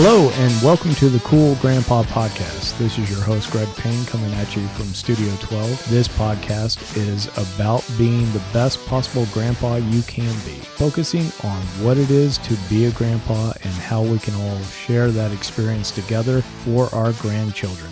Hello and welcome to the Cool Grandpa Podcast. This is your host Greg Payne coming at you from Studio 12. This podcast is about being the best possible grandpa you can be, focusing on what it is to be a grandpa and how we can all share that experience together for our grandchildren.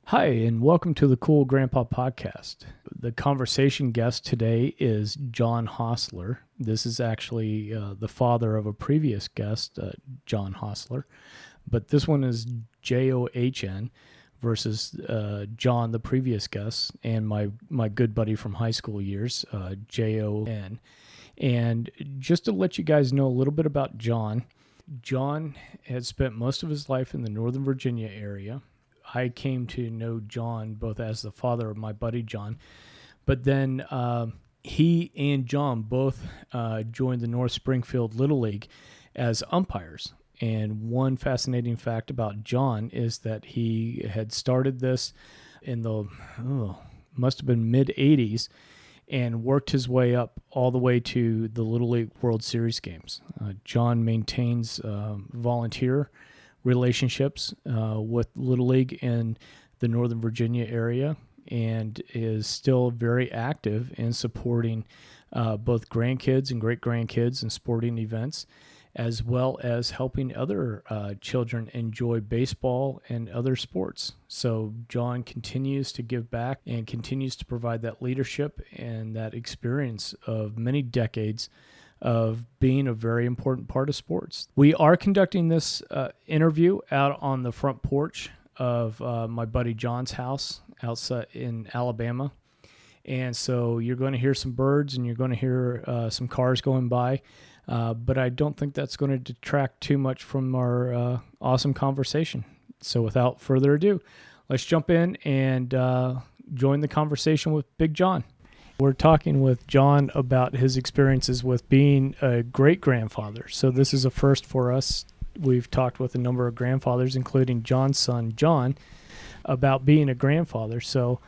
Hi, and welcome to the Cool Grandpa Podcast. The conversation guest today is John Hosler. This is actually the father of a previous guest, John Hosler, but this one is John versus John, the previous guest, and my good buddy from high school years, Jon. And just to let you guys know a little bit about John, John had spent most of his life in the Northern Virginia area. I came to know John both as the father of my buddy John, but then he and John both joined the North Springfield Little League as umpires. And one fascinating fact about John is that he had started this in the, must have been mid-'80s, and worked his way up all the way to the Little League World Series games. John maintains volunteer relationships with Little League in the Northern Virginia area and is still very active in supporting both grandkids and great-grandkids in sporting events, as well as helping other children enjoy baseball and other sports. So John continues to give back and continues to provide that leadership and that experience of many decades of being a very important part of sports. We are conducting this interview out on the front porch of my buddy John's house outside in Alabama. And so you're going to hear some birds and you're going to hear some cars going by. But I don't think that's going to detract too much from our awesome conversation. So without further ado, let's jump in and join the conversation with Big John. We're talking with John about his experiences with being a great-grandfather. So this is a first for us. We've talked with a number of grandfathers, including John's son, John, about being a grandfather. So,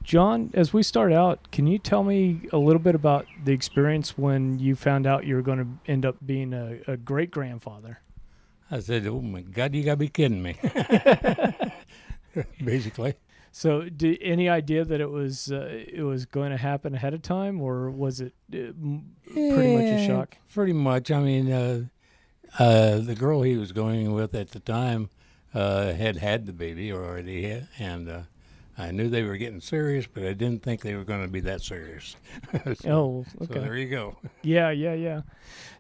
John, as we start out, can you tell me a little bit about the experience when you found out you were going to end up being a great-grandfather? I said, oh, my God, you got to be kidding me, basically. So, any idea that it was going to happen ahead of time, or was it pretty much a shock? Pretty much. I mean, the girl he was going with at the time had the baby already, and I knew they were getting serious, but I didn't think they were going to be that serious. Okay. So there you go. Yeah.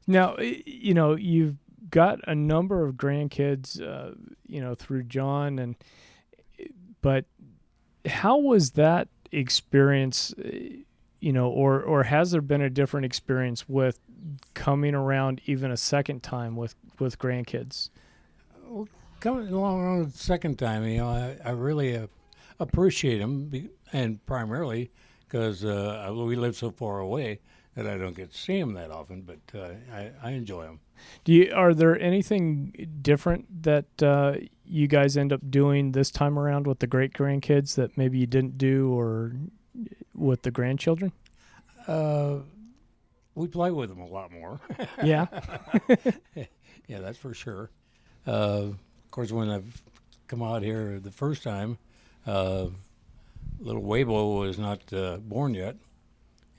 Now, you've got a number of grandkids, through John, but how was that experience, or has there been a different experience with coming around even a second time with grandkids? Well, coming along the second time, I really appreciate them, and primarily because we live so far away that I don't get to see them that often, but I enjoy them. Are there anything different that you guys end up doing this time around with the great-grandkids that maybe you didn't do or with the grandchildren? We play with them a lot more. Yeah? Yeah, that's for sure. Of course, when I've come out here the first time, little Weibo was not born yet.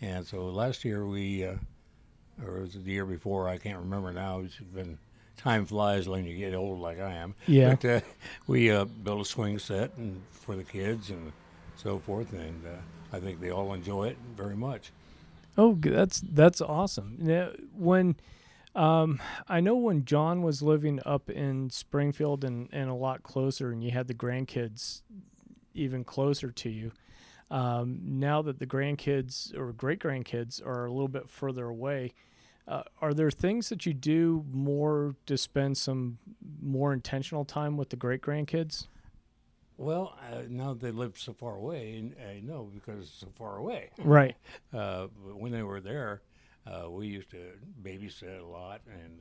And so last year or was it the year before? I can't remember now. It's been, time flies when you get old like I am. Yeah. But we built a swing set for the kids and so forth, and I think they all enjoy it very much. Oh, that's awesome. Now, when I know when John was living up in Springfield and a lot closer, and you had the grandkids even closer to you. Now that the grandkids or great-grandkids are a little bit further away, are there things that you do more to spend some more intentional time with the great-grandkids? Well, now they live so far away, and I know because it's so far away. Right. But when they were there, we used to babysit a lot and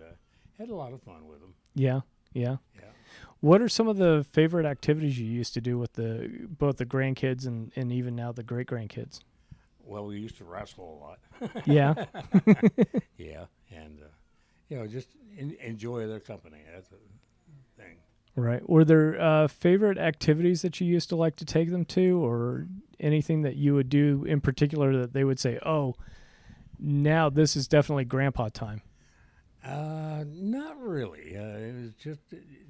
had a lot of fun with them. Yeah. What are some of the favorite activities you used to do with both the grandkids and even now the great-grandkids? Well, we used to wrestle a lot. Yeah. Yeah, and just enjoy their company. That's a thing. Right. Were there favorite activities that you used to like to take them to, or anything that you would do in particular that they would say, "Oh, now this is definitely grandpa time"? Not really. It was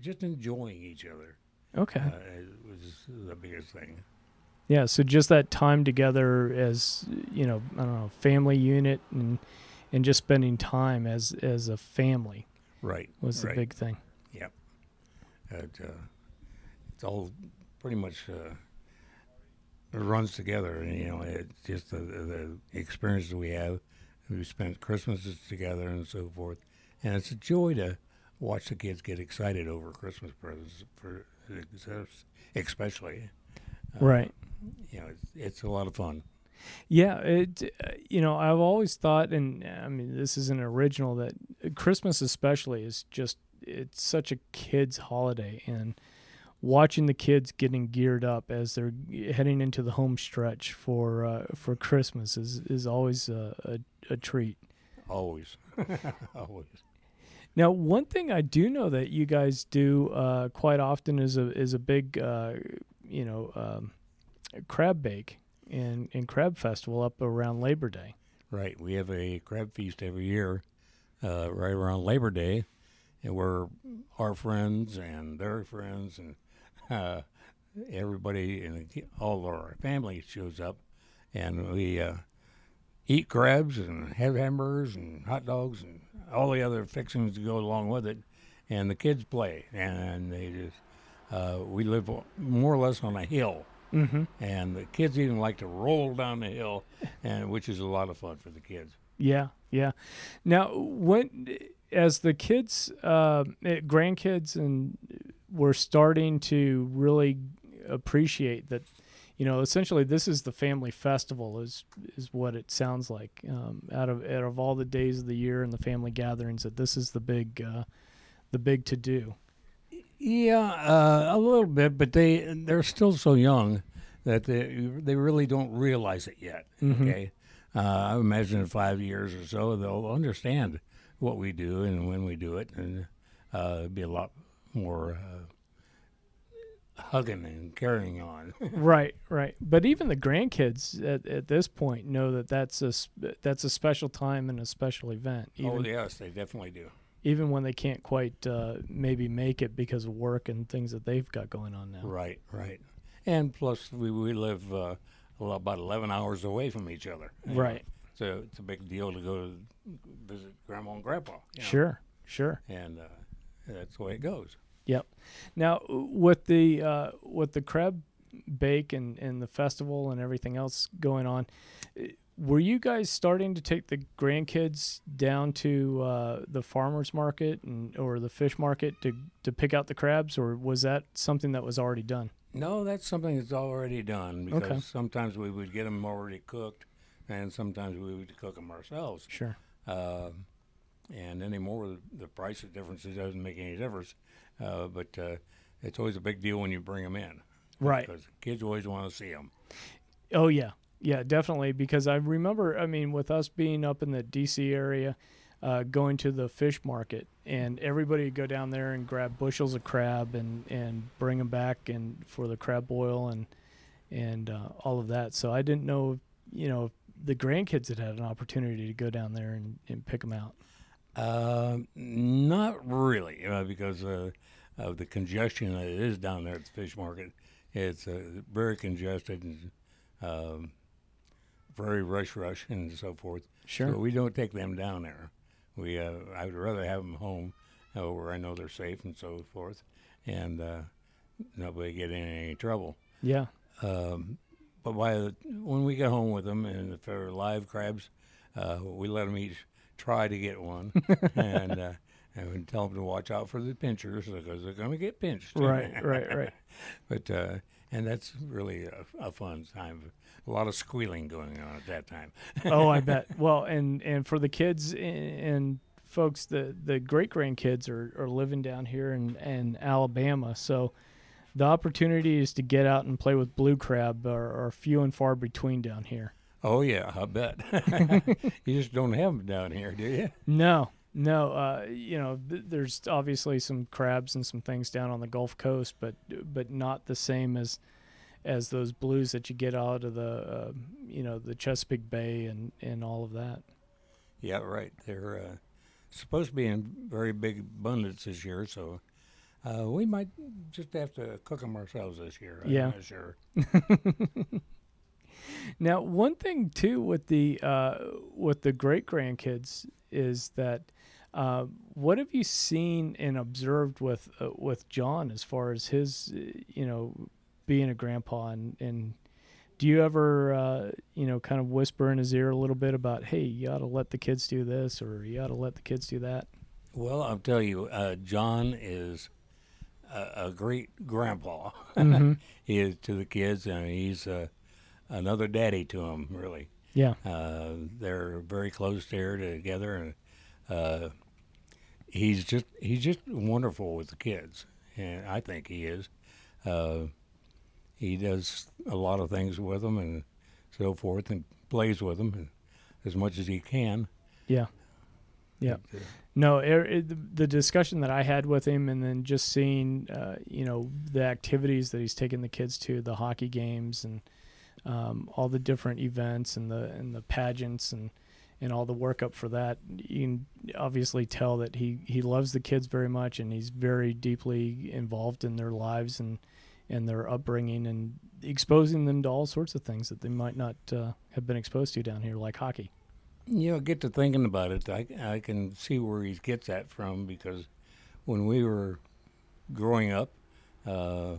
just enjoying each other. Okay. It was the biggest thing. Yeah, so just that time together as, I don't know, family unit, and just spending time as a family Right. was the Right. big thing. Yep. It's all pretty much it runs together, and it's just the experiences we have. We spent Christmases together and so forth, and it's a joy to watch the kids get excited over Christmas presents, for especially. Right. It's a lot of fun. Yeah, I've always thought, and I mean, this isn't original, that Christmas especially is just, it's such a kid's holiday, and watching the kids getting geared up as they're heading into the home stretch for Christmas is always a treat. Always. Always. Now, one thing I do know that you guys do quite often is a big, crab bake and crab festival up around Labor Day. Right. We have a crab feast every year, right around Labor Day, and we're our friends and their friends and everybody and all of our family shows up, and we eat crabs and have hamburgers and hot dogs and all the other fixings that go along with it, and the kids play, and they just we live more or less on a hill. Mm-hmm. And the kids even like to roll down the hill, and which is a lot of fun for the kids. Yeah, yeah. Now, as the kids, grandkids, and were starting to really appreciate that, essentially this is the family festival, is what it sounds like. Out of all the days of the year and the family gatherings, that this is the big to do. Yeah, a little bit, but they're still so young that they really don't realize it yet. Mm-hmm. Okay, I imagine in 5 years or so they'll understand what we do and when we do it, and it'll be a lot more hugging and carrying on. Right. But even the grandkids at this point know that that's a special time and a special event. Oh yes, they definitely do. Even when they can't quite maybe make it because of work and things that they've got going on now. Right. And plus, we live about 11 hours away from each other. Right. So it's a big deal to go visit Grandma and Grandpa. Sure. And that's the way it goes. Yep. Now, with the crab bake and the festival and everything else going on, were you guys starting to take the grandkids down to the farmer's market or the fish market to pick out the crabs, or was that something that was already done? No, that's something that's already done, because Okay. sometimes we would get them already cooked, and sometimes we would cook them ourselves. Sure. And anymore, the price of differences doesn't make any difference. But it's always a big deal when you bring them in. Right. Because kids always want to see them. Oh, yeah. Yeah, definitely. Because I remember, with us being up in the D.C. area, going to the fish market, and everybody would go down there and grab bushels of crab and bring them back and for the crab boil and all of that. So I didn't know, if the grandkids had an opportunity to go down there and pick them out. Not really, because of the congestion that it is down there at the fish market. It's very congested and very rush and so forth. Sure. So we don't take them down there. I would rather have them home, where I know they're safe and so forth, and nobody get in any trouble. Yeah. But when we get home with them, and if they're live crabs, we let them each try to get one, and we tell them to watch out for the pinchers, because they're going to get pinched. Right. But and that's really a fun time. A lot of squealing going on at that time. Oh, I bet. Well, and for the kids and folks, the great grandkids are living down here in Alabama, so the opportunities to get out and play with blue crab are few and far between down here. Oh yeah, I bet. You just don't have them down here, do you? No, No, there's obviously some crabs and some things down on the Gulf Coast, but not the same as those blues that you get out of the Chesapeake Bay and all of that. Yeah, right. They're supposed to be in very big abundance this year, so we might just have to cook them ourselves this year. I'm Yeah. not sure. Now, one thing too with the great grandkids is that what have you seen and observed with John as far as his being a grandpa, and do you ever kind of whisper in his ear a little bit about, hey, you ought to let the kids do this, or you ought to let the kids do that? Well, I'll tell you, John is a great grandpa. Mm-hmm. He is to the kids, and he's another daddy to them, really. Yeah. They're very close there together, and he's just wonderful with the kids, and I think he is. He does a lot of things with them and so forth, and plays with them as much as he can. Yeah. Yeah. No, the discussion that I had with him, and then just seeing, the activities that he's taking the kids to, the hockey games and all the different events and the pageants and all the work up for that, you can obviously tell that he loves the kids very much, and he's very deeply involved in their lives and their upbringing, and exposing them to all sorts of things that they might not have been exposed to down here, like hockey. Get to thinking about it. I can see where he gets that from, because when we were growing up, I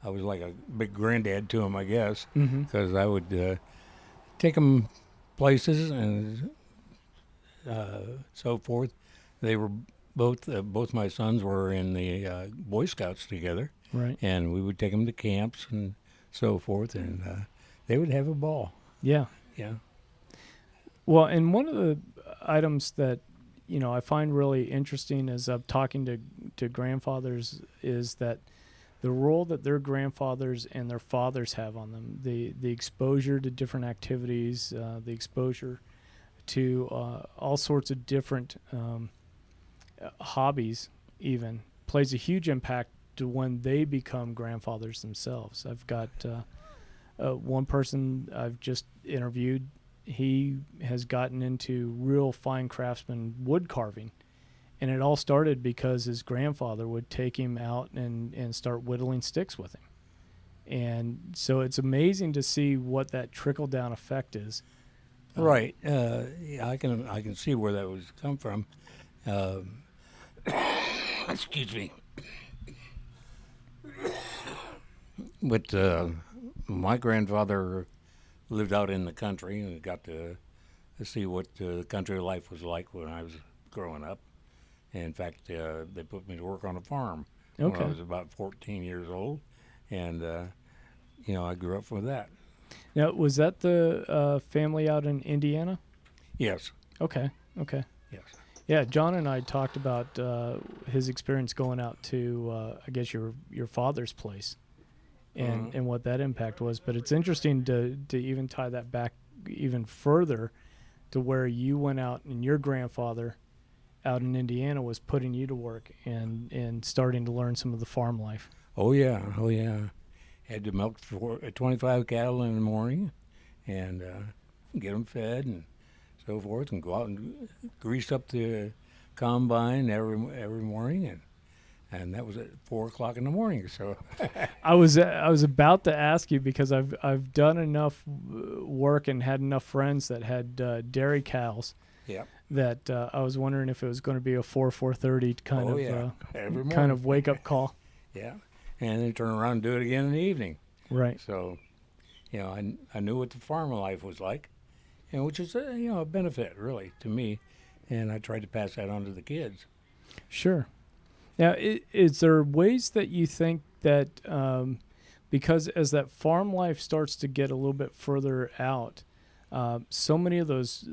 was like a big granddad to him, I guess, because I would take them places and so forth. They were both my sons were in the Boy Scouts together, Right. and we would take them to camps and so forth, and they would have a ball. Yeah. Yeah. Well, and one of the items that I find really interesting as I'm talking to grandfathers is that the role that their grandfathers and their fathers have on them, the exposure to different activities, the exposure to all sorts of different hobbies, even plays a huge impact to when they become grandfathers themselves. I've got one person I've just interviewed. He has gotten into real fine craftsman wood carving, and it all started because his grandfather would take him out and start whittling sticks with him. And so it's amazing to see what that trickle down effect is. Right. Yeah, I can see where that was come from. Excuse me. But my grandfather lived out in the country and got to see what country life was like when I was growing up. And in fact, they put me to work on a farm when I was about 14 years old, and I grew up with that. Now, was that the family out in Indiana? Yes. Okay. Yes. Yeah, John and I talked about his experience going out to, I guess, your father's place, and what that impact was. But it's interesting to even tie that back even further to where you went out and your grandfather out in Indiana was putting you to work and starting to learn some of the farm life. Oh yeah. Had to milk 25 cattle in the morning and get them fed and so forth, and go out and grease up the combine every morning, and that was at 4:00 in the morning. So I was about to ask you, because I've done enough work and had enough friends that had dairy cows. Yeah. That I was wondering if it was going to be a 4:30 kind of wake up call. Yeah, and then turn around and do it again in the evening. Right. So, I knew what the farm life was like, which is a benefit really to me, and I tried to pass that on to the kids. Sure. Now, is there ways that you think that because as that farm life starts to get a little bit further out, so many of those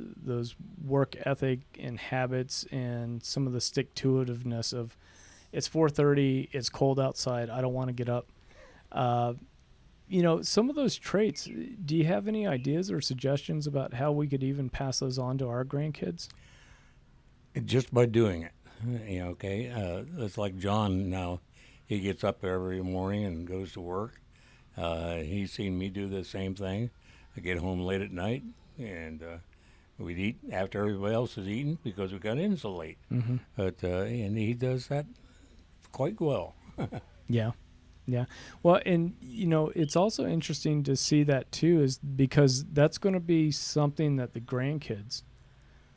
work ethic and habits and some of the stick-to-itiveness of it's 4:30, it's cold outside, I don't want to get up. Some of those traits, do you have any ideas or suggestions about how we could even pass those on to our grandkids? just by doing it. Okay. It's like John now. He gets up every morning and goes to work. He's seen me do the same thing. I get home late at night, and we'd eat after everybody else is eating because we got in so late. Mm-hmm. But and he does that quite well. Yeah. Yeah. Well, and it's also interesting to see that too, is because that's going to be something that the grandkids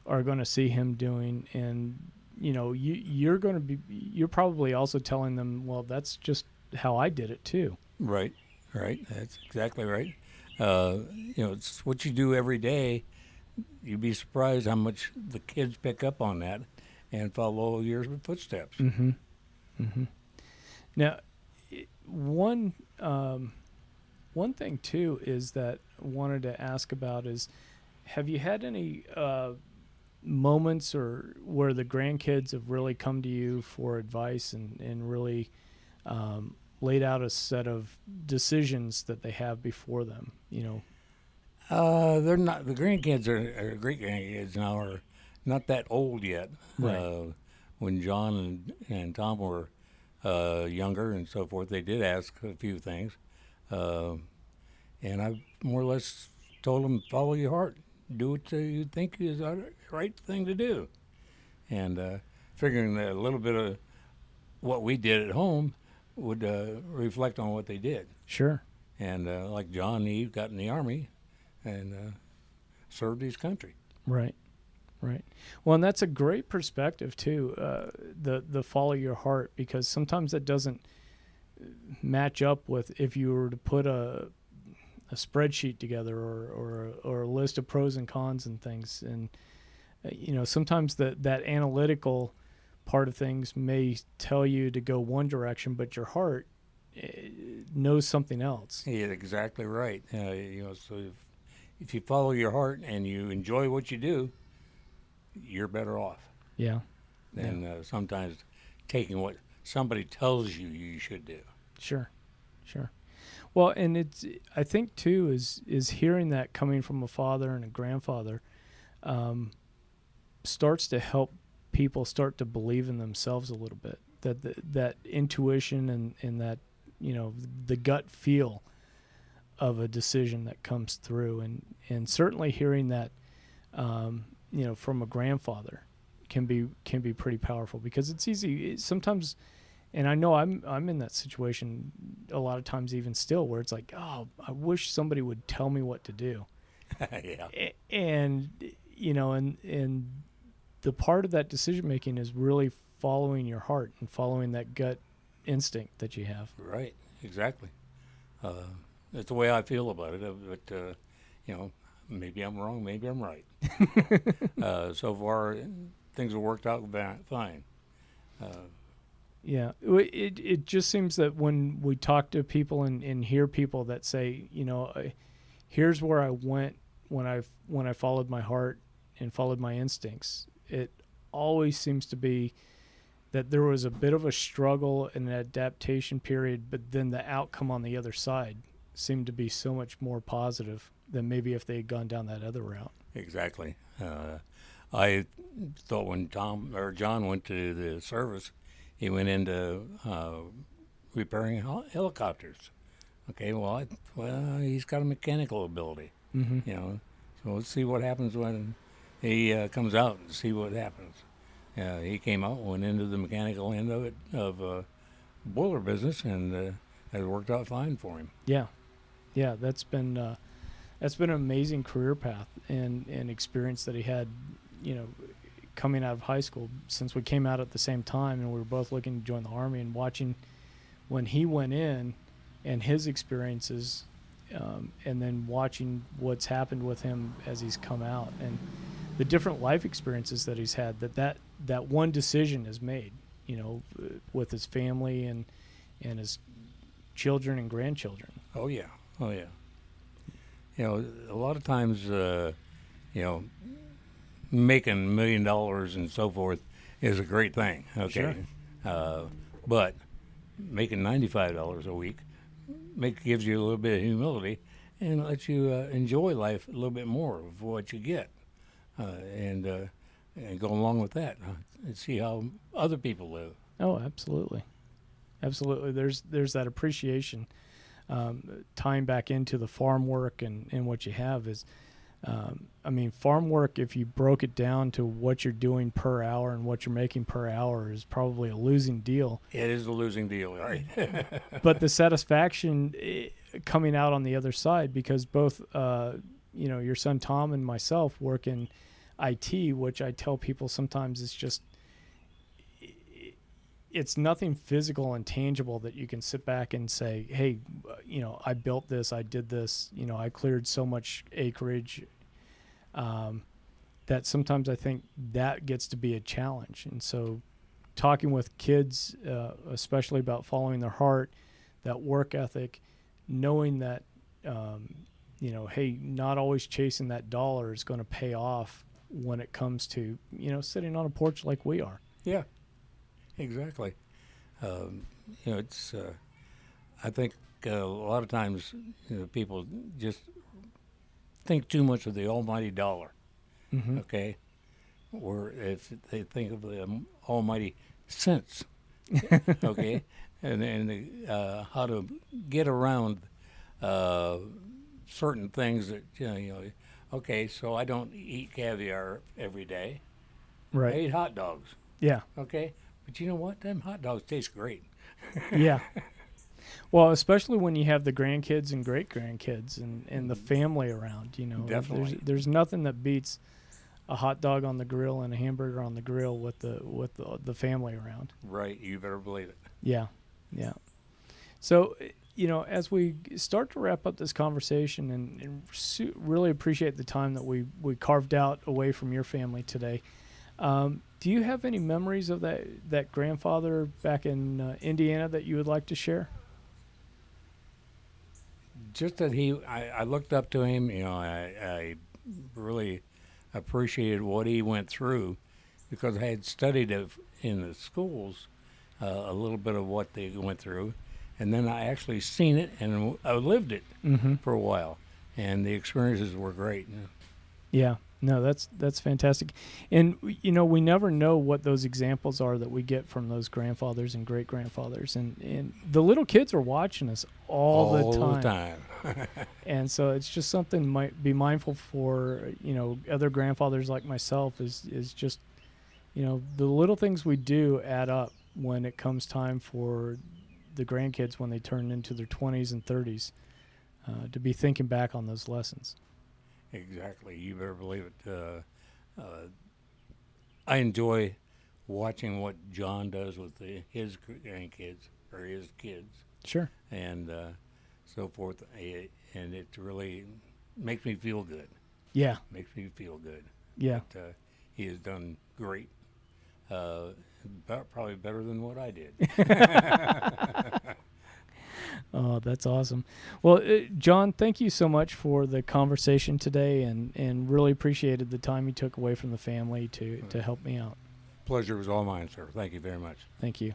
are going to see him doing, and you're probably also telling them, well, that's just how I did it too. Right. Right. That's exactly right. It's what you do every day. You'd be surprised how much the kids pick up on that and follow your footsteps. Mm-hmm. Mm-hmm. Now, one one thing too is that I wanted to ask about is, have you had any moments or where the grandkids have really come to you for advice and really laid out a set of decisions that they have before them? They're not the grandkids are great grandkids now are not that old yet. Right. When John and Tom were younger and so forth, they did ask a few things, uh, and I more or less told them follow your heart, do what you think is the right thing to do, and figuring that a little bit of what we did at home would reflect on what they did. Sure. And like John, he got in the army and served his country. Right. Right. Well, and that's a great perspective too. The follow your heart, because sometimes that doesn't match up with if you were to put a spreadsheet together or a list of pros and cons and things. And sometimes that analytical part of things may tell you to go one direction, but your heart knows something else. Yeah, exactly right. So if you follow your heart and you enjoy what you do, you're better off Yeah. than sometimes taking what somebody tells you you should do. Sure. Sure. Well, and I think too is hearing that coming from a father and a grandfather starts to help people start to believe in themselves a little bit. That intuition and that the gut feel of a decision that comes through, and certainly hearing that from a grandfather can be pretty powerful, because it's easy sometimes. And I know I'm in that situation a lot of times, even still, where it's like, oh, I wish somebody would tell me what to do. Yeah. And and the part of that decision making is really following your heart and following that gut instinct that you have. Right. Exactly. That's the way I feel about it. But maybe I'm wrong. Maybe I'm right. So far, things have worked out fine. Yeah, it just seems that when we talk to people and hear people that say, here's where I went when I followed my heart and followed my instincts, it always seems to be that there was a bit of a struggle and an adaptation period, but then the outcome on the other side seemed to be so much more positive than maybe if they had gone down that other route. Exactly. I thought when John went to the service, he went into repairing helicopters. Okay, well, he's got a mechanical ability. Mm-hmm. So let's see what happens when he comes out and see what happens. He came out, went into the mechanical end of it, of boiler business, and it worked out fine for him. Yeah, that's been an amazing career path and experience that he had, coming out of high school, since we came out at the same time and we were both looking to join the Army, and watching when he went in and his experiences, and then watching what's happened with him as he's come out and the different life experiences that he's had, that one decision is made, with his family and his children and grandchildren. Oh yeah. A lot of times, making $1 million and so forth is a great thing. Okay. Sure. But making $95 a week gives you a little bit of humility and lets you enjoy life a little bit more of what you get. And and go along with that and see how other people live. Oh, absolutely. Absolutely. There's that appreciation, tying back into the farm work and what you have is, I mean, farm work, if you broke it down to what you're doing per hour and what you're making per hour, is probably a losing deal. It is a losing deal, right? But the satisfaction coming out on the other side, because both, your son Tom and myself work in IT, which I tell people sometimes it's nothing physical and tangible that you can sit back and say, hey, I built this, I did this, I cleared so much acreage, that sometimes I think that gets to be a challenge. And so talking with kids, especially about following their heart, that work ethic, knowing that, hey, not always chasing that dollar is going to pay off when it comes to, sitting on a porch like we are. Yeah. Exactly. It's. I think a lot of times people just think too much of the almighty dollar. Mm-hmm. Okay, or if they think of the almighty cents. Okay, and how to get around certain things that Okay, so I don't eat caviar every day. Right. I eat hot dogs. Yeah. Okay. But you know what? Them hot dogs taste great. Yeah. Well, especially when you have the grandkids and great-grandkids and the family around, Definitely. There's nothing that beats a hot dog on the grill and a hamburger on the grill with the family around. Right. You better believe it. Yeah. Yeah. So, as we start to wrap up this conversation and really appreciate the time that we carved out away from your family today, do you have any memories of that grandfather back in Indiana that you would like to share? Just that I looked up to him. I really appreciated what he went through because I had studied in the schools a little bit of what they went through, and then I actually seen it and I lived it for a while, and the experiences were great. Yeah. No, that's fantastic. And, we never know what those examples are that we get from those grandfathers and great-grandfathers. And the little kids are watching us all the time. And so it's just something might be mindful for, other grandfathers like myself is just, the little things we do add up when it comes time for the grandkids when they turn into their 20s and 30s, to be thinking back on those lessons. Exactly. You better believe it. I enjoy watching what John does with his grandkids or his kids. Sure. And so forth. And it really makes me feel good. Yeah. Makes me feel good. Yeah. But, he has done great. Probably better than what I did. Oh, that's awesome. Well, John, thank you so much for the conversation today and really appreciated the time you took away from the family to help me out. Pleasure was all mine, sir. Thank you very much. Thank you.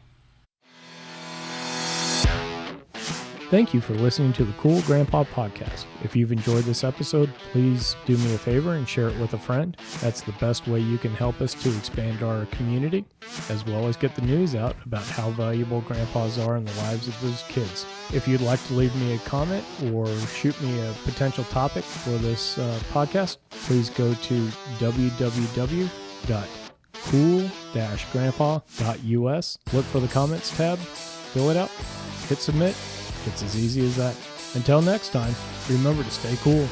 Thank you for listening to the Cool Grandpa Podcast. If you've enjoyed this episode, please do me a favor and share it with a friend. That's the best way you can help us to expand our community, as well as get the news out about how valuable grandpas are in the lives of those kids. If you'd like to leave me a comment or shoot me a potential topic for this podcast, please go to www.cool-grandpa.us. Look for the comments tab, fill it out, hit submit. It's as easy as that. Until next time, remember to stay cool.